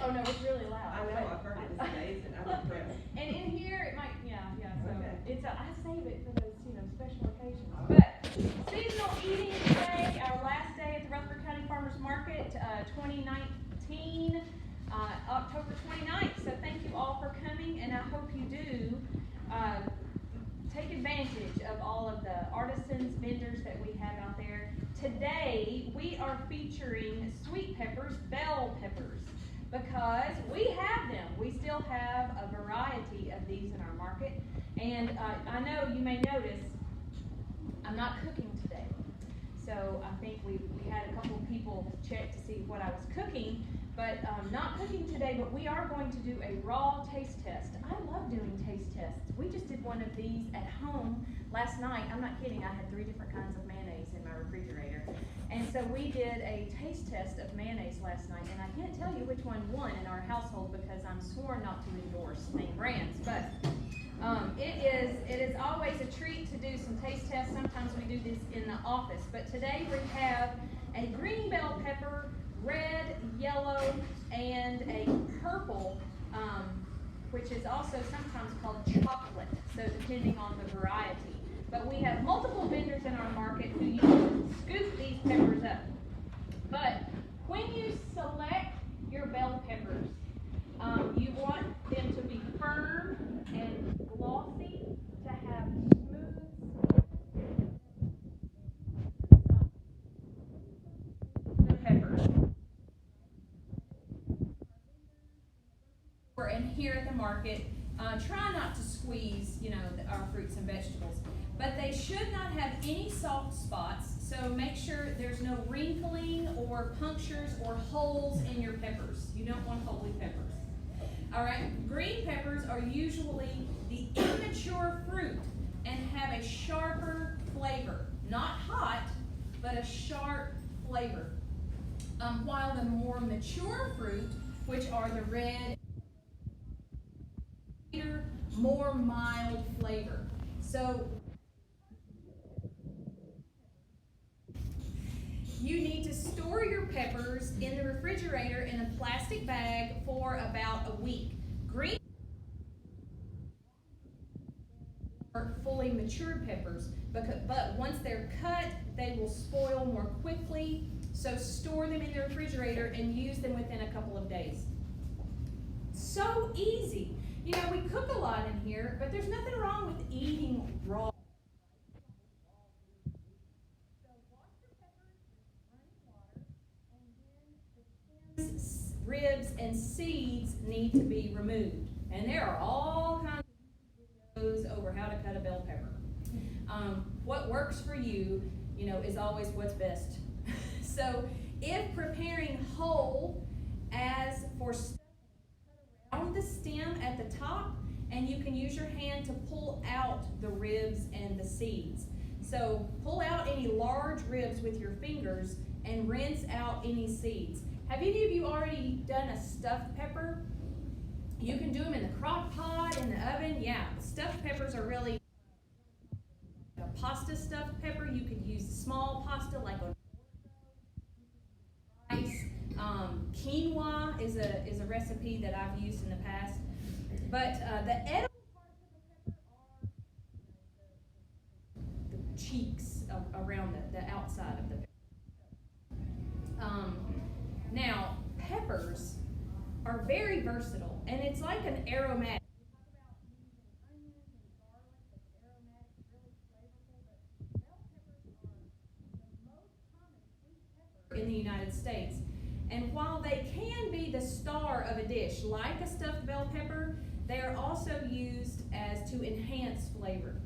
Oh no, it's really loud. I know, I've heard it. It's amazing. I'm impressed. And in here, it might, yeah. So Okay. I save it for those, special occasions. But seasonal eating today, our last day at the Rutherford County Farmers Market, 2019, October 29th. So thank you all for coming, and I hope you do take advantage of all of the artisans, vendors that we have out there. Today, we are featuring sweet peppers, bell peppers, because we have them. We still have a variety of these in our market. And I know you may notice I'm not cooking today. So I think we had a couple of people check to see what I was cooking, but not cooking today, but we are going to do a raw taste test. I love doing taste tests. We just did one of these at home last night. I'm not kidding, I had 3 different kinds of mayonnaise in my refrigerator. And so we did a taste test of mayonnaise last night, and I can't tell you which one won in our household because I'm sworn not to endorse name brands, but it is always a treat to do some taste tests. Sometimes we do this in the office, but today we have a green bell pepper, red, yellow, and a purple, which is also sometimes called chocolate, so depending on the variety. But we have multiple vendors in our market who use to scoop these peppers up. But when you select your bell peppers, you want them to be firm and glossy, to have smooth the peppers. And here at the market, try not to squeeze, our fruits and vegetables. But they should not have any soft spots, so make sure there's no wrinkling or punctures or holes in your peppers. You don't want holy peppers. All right, green peppers are usually the immature fruit and have a sharper flavor. Not hot, but a sharp flavor. While the more mature fruit, which are the red, more mild flavor. So you need to store your peppers in the refrigerator in a plastic bag for about a week. Green are fully matured peppers, but once they're cut, they will spoil more quickly. So store them in the refrigerator and use them within a couple of days. So easy. We cook a lot in here, but there's nothing wrong with eating raw. Ribs and seeds need to be removed, and there are all kinds of videos over how to cut a bell pepper. What works for you, is always what's best. So if preparing whole, as for around the stem at the top, and you can use your hand to pull out the ribs and the seeds. So pull out any large ribs with your fingers and rinse out any seeds. Have any of you already done a stuffed pepper? You can do them in the crock pot, in the oven. Yeah, stuffed peppers are really a pasta stuffed pepper. You could use small pasta like a rice. Quinoa is a recipe that I've used in the past. But the edible parts of the pepper are the cheeks around the outside of the pepper. Now, peppers are very versatile, and it's like an aromatic. In the United States. And while they can be the star of a dish, like a stuffed bell pepper, they are also used as to enhance flavor.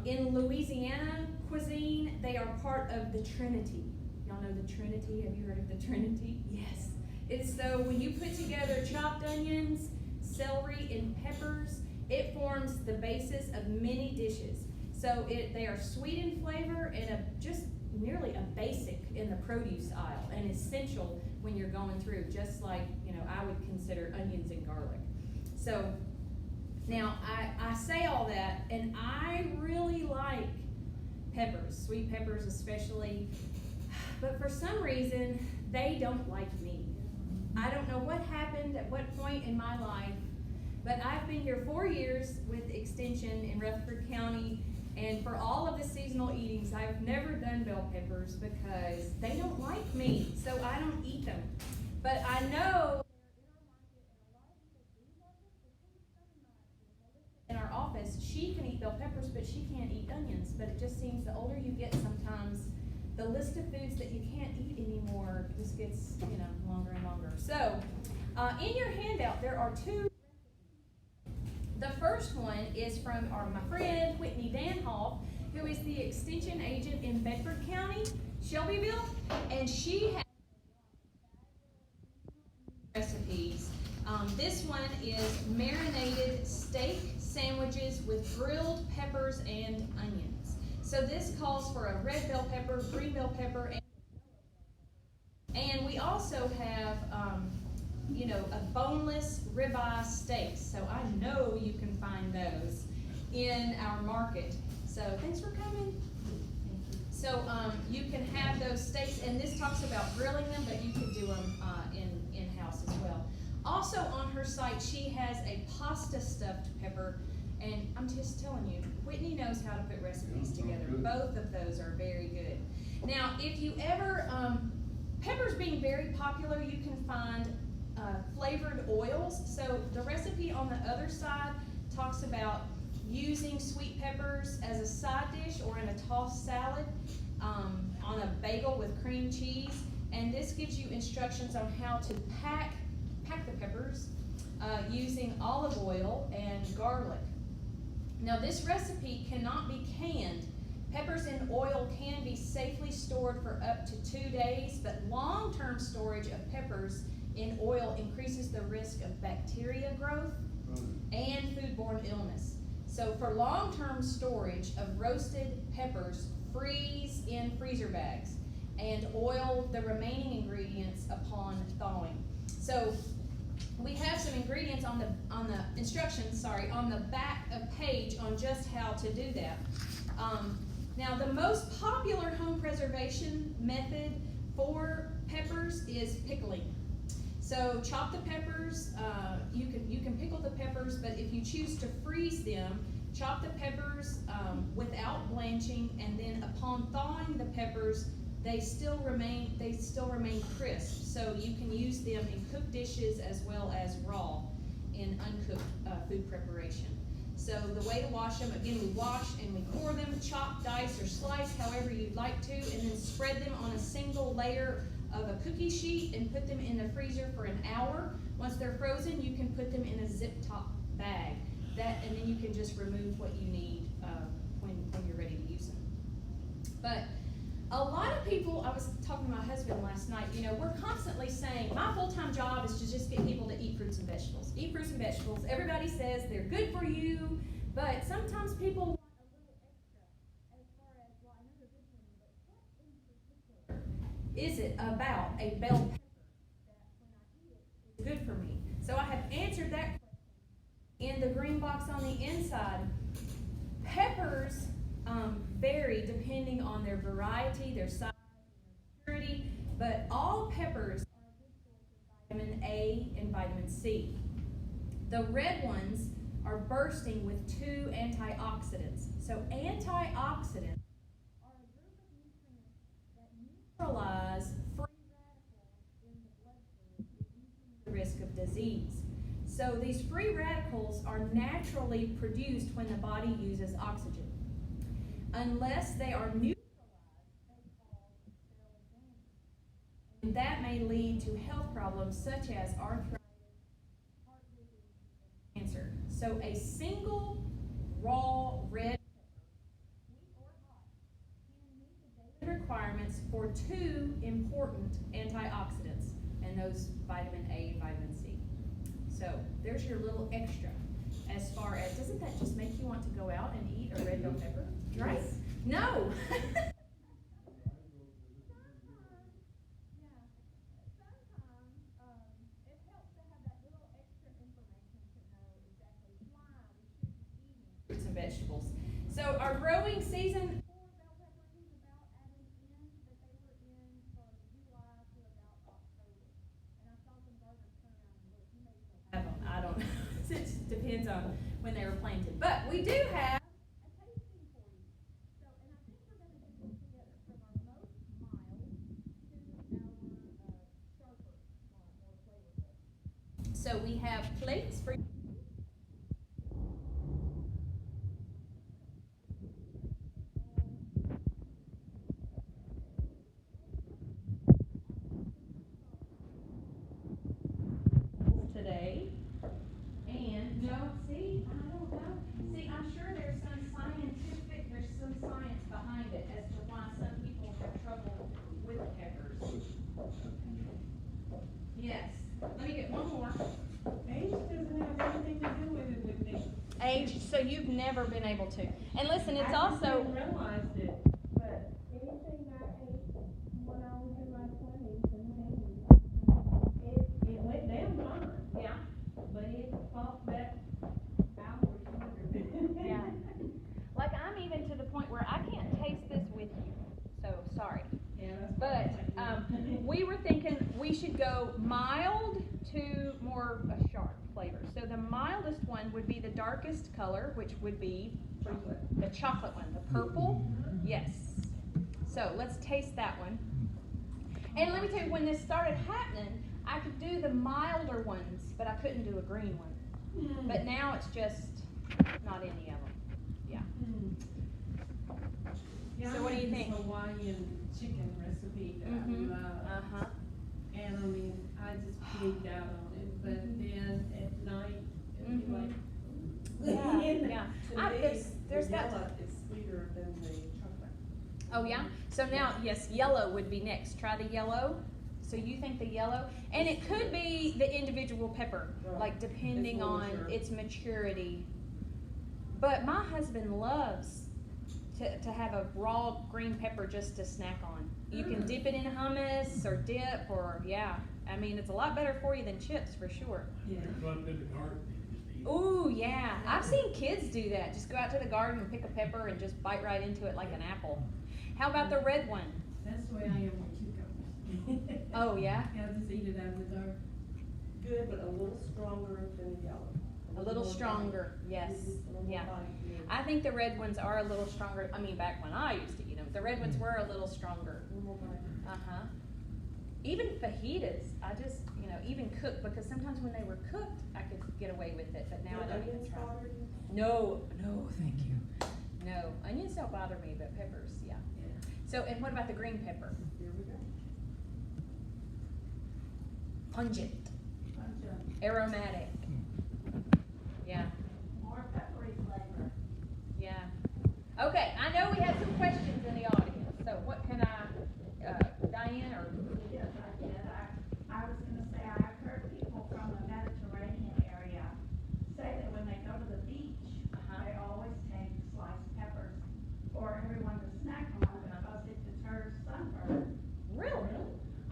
In Louisiana cuisine, they are part of the Trinity. Y'all know the Trinity? Have you heard of the Trinity? Yes. It's so when you put together chopped onions, celery, and peppers, it forms the basis of many dishes. So they are sweet in flavor and just nearly a basic in the produce aisle and essential when you're going through, just like I would consider onions and garlic. So now I say all that, and I really like peppers, sweet peppers especially, but for some reason they don't like me. I don't know what happened at what point in my life, but I've been here 4 years with Extension in Rutherford County, and for all of the seasonal eatings, I've never done bell peppers because they don't like me, so I don't eat them. But I know in our office, she can eat bell peppers, but she can't eat onions. But it just seems the older you get, sometimes the list of foods that you can't eat anymore just gets, longer and longer. So, in your handout, there are two. The first one is from my friend Whitney Danhoff, who is the extension agent in Bedford County, Shelbyville, and she has recipes. This one is marinated steak sandwiches with grilled peppers and onions. So this calls for a red bell pepper, green bell pepper, and we also have a boneless ribeye steak. So I know you can find those in our market. So thanks for coming. So you can have those steaks, and this talks about grilling them, but you can do them in-house as well. Also on her site, she has a pasta stuffed pepper, and I'm just telling you, Whitney knows how to put recipes together. Both of those are very good. Now, if you ever, peppers being very popular, you can find flavored oils. So the recipe on the other side talks about using sweet peppers as a side dish or in a tossed salad on a bagel with cream cheese. And this gives you instructions on how to pack the peppers using olive oil and garlic. Now this recipe cannot be canned. Peppers in oil can be safely stored for up to 2 days, but long-term storage of peppers in oil increases the risk of bacteria growth and foodborne illness. So for long-term storage of roasted peppers, freeze in freezer bags and oil the remaining ingredients upon thawing. So we have some ingredients on the instructions, on the back of page on just how to do that. Now the most popular home preservation method for peppers is pickling. So chop the peppers, you can pickle the peppers, but if you choose to freeze them, chop the peppers without blanching, and then upon thawing the peppers, they still remain crisp. So you can use them in cooked dishes as well as raw in uncooked food preparation. So the way to wash them, again, we wash and we core them, chop, dice, or slice however you'd like to, and then spread them on a single layer of a cookie sheet and put them in the freezer for an hour. Once they're frozen, you can put them in a zip top bag. And then you can just remove what you need when you're ready to use them. But a lot of people, I was talking to my husband last night, we're constantly saying, my full-time job is to just get people to eat fruits and vegetables. Eat fruits and vegetables. Everybody says they're good for you, but sometimes people want a little extra as far as, well, I know they're good for me, but what in particular is it about a bell pepper that when I eat it is good for me? So I have answered that question in the green box on the inside. Peppers vary depending on their variety, their size, and their purity, but all peppers are a good source of vitamin A and vitamin C. The red ones are bursting with 2 antioxidants. So antioxidants are a group of nutrients that neutralize free radicals in the bloodstream, reducing the risk of disease. So these free radicals are naturally produced when the body uses oxygen. Unless they are neutralized, they cause cell damage. And that may lead to health problems such as arthritis, heart disease, and cancer. So a single raw red pepper, sweet or hot, can meet the daily requirements for 2 important antioxidants, and those vitamin A and vitamin C. So there's your little extra. As far as, doesn't that just make you want to go out and eat a red bell pepper? Right? Yes. No. It helps to have that little extra information to know exactly why we should be eating fruits and vegetables. So our growing season for bell peppers is about at an end, but they were in from July to about October. And I saw some depends on when they were planted. But we do have a tasting for you. So, and I think we're going to do this together from our most mild to our sharper, more flavorful. So we have plates for today. And no, see, I don't know. See, I'm sure there's some science behind it as to why some people have trouble with peppers. Yes. Let me get one more. Age doesn't have anything to do with it with me. Age, so you've never been able to. And listen, it's I also. didn't realize it, but anything I ate when I was in my 20s and things, it went down fine. Yeah. But it popped back hours later. Yeah. Like I'm even to the point where I can't taste this with you. So sorry. Yeah, that's But fine. we were thinking we should go mild to more sharp flavor. So the mildest one would be the darkest color, which would be Chocolate. the chocolate one, the purple. Yes. So let's taste that one. And let me tell you, when this started happening, I could do the milder ones, but I couldn't do a green one. But now it's just not any of them. Yeah. Yeah, So what do you think? I had this Hawaiian chicken recipe that I love. Uh-huh. And I mean, I just peeked out on it, but then at night, it'd be like. Yeah. To me, There's the that. yellow is sweeter than the chocolate. Oh yeah? So now, yes, yellow would be next. Try the yellow. So you think the yellow? And it could be the individual pepper, Right. like depending It's more on mature. its maturity. But my husband loves to have a raw green pepper just to snack on. You can dip it in hummus or dip or, yeah. I mean, it's a lot better for you than chips for sure. Yeah. Go up in the garden and just eat it. Ooh, yeah. I've seen kids do that. Just go out to the garden and pick a pepper and just bite right into it like an apple. How about the red one? That's the way I am with cucumbers. Oh, yeah? Yeah, I'll just eat it out of the dark. Good, but a little stronger than the yellow. A little stronger, yes. Yeah. I think the red ones are a little stronger. I mean, back when I used to eat them, the red ones were a little stronger. Uh-huh. Even fajitas, I just, even cooked, because sometimes when they were cooked, I could get away with it, but now I don't even try. No, thank you. No, onions don't bother me, but peppers, yeah. So, and what about the green pepper? Here we go. Pungent, aromatic. Yeah. More peppery flavor. Yeah. Okay, I know we have some questions in the audience, so what can Diane or? Yes, I did. I was gonna say, I've heard people from the Mediterranean area say that when they go to the beach, they always take sliced peppers for everyone to snack on because it deters sunburn. Really?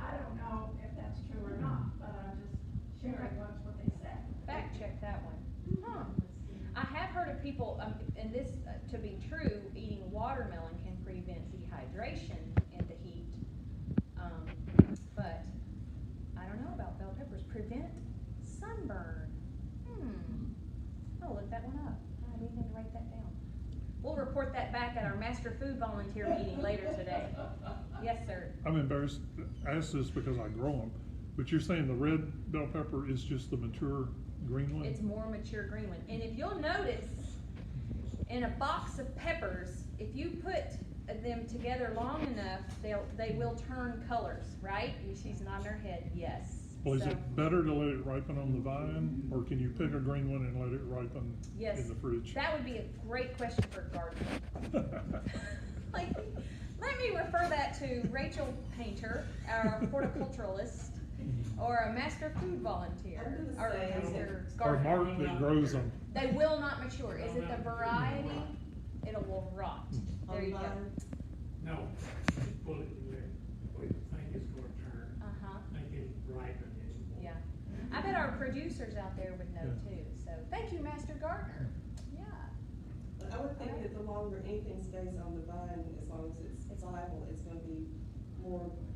I don't know if that's true or not, but I'm just sharing what they said. Fact check that one. Huh. I have heard of people, and this to be true, eating watermelon can prevent dehydration in the heat. But I don't know about bell peppers. Prevent sunburn. I'll look that one up. I didn't even write that down. We'll report that back at our master food volunteer meeting later today. Yes, sir. I'm embarrassed to ask this because I grow them, but you're saying the red bell pepper is just the mature green one? It's more mature green one. And if you'll notice, in a box of peppers, if you put them together long enough, they will turn colors, right? She's nodding her head, yes. Well, is So, it better to let it ripen on the vine, or can you pick a green one and let it ripen yes, in the fridge? that would be a great question for a gardener. Like, let me refer that to Rachel Painter, our horticulturalist, or a master food volunteer, I'm or gonna say- a master Or gardener. Mark that grows them. They will not mature. Is it the variety? It will rot. There you go. No, just put it in there. We think it's gonna turn, Uh-huh, make it ripen anymore. yeah. I bet our producers out there would know Yeah. too, so thank you, Master Gardener. Yeah. But I would think that the longer anything stays on the vine, as long as it's viable, it's gonna be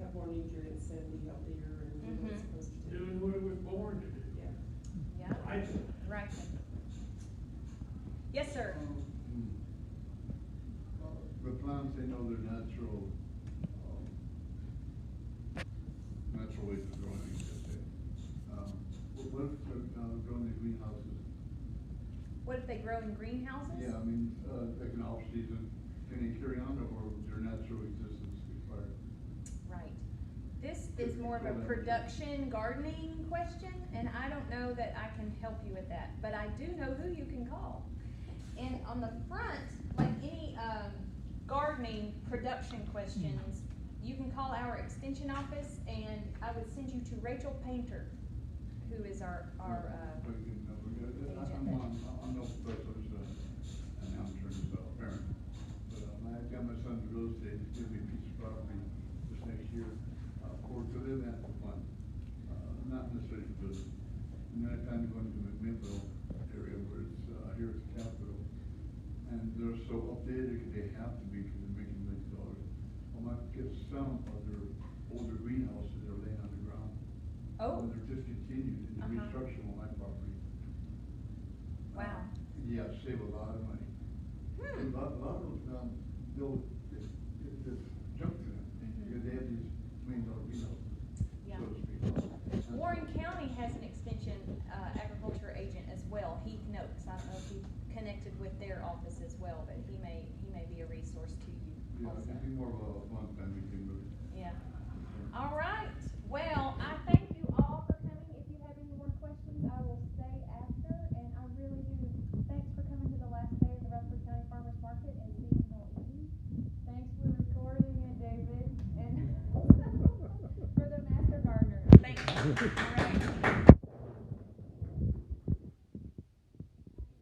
have more nutrients and be healthier and do what it's supposed to do. Doing what it was born to do. Yeah. Yeah, Right. right. what if they're, growing the greenhouses? What if they grow in greenhouses? Yeah, I mean, like an off-season, can they carry on or their natural existence expired? Right. This is more of a production gardening question, and I don't know that I can help you with that, but I do know who you can call. And on the front, like any, gardening production questions, you can call our extension office, and I would send you to Rachel Painter, who is our But you know, agent. I'm no professor, an amateur, parent. But, I got my son in real estate, he's giving me a piece of property this next year, to live at for fun, not necessarily for business. And then I plan to go into the Midville area where it's, here at the Capitol. And they're so updated, they have to be, because they're making millions of dollars. I might get some of their older greenhouses that are laying on the ground. Oh. And they're discontinued, and they restructure on my property. Wow. Yeah, save a lot of money. And a lot of those, they'll, it's junk to them, because they have these $1 million greenhouses, Yeah. so to speak. Warren County has an extension, agriculture agent as well, Heath Noakes. I don't know if you've connected with their office as well, but he may be a resource to you Yeah, also. it'd be more of a fun family thing, really. Yeah. All right. Well, I thank you all for coming. If you have any more questions, I will stay after, and I really do. Thanks for coming to the last day of the Rutherford County Farmers Market and seasonal eating. Thanks for recording it, David, and for the master gardener. Thank you. All right.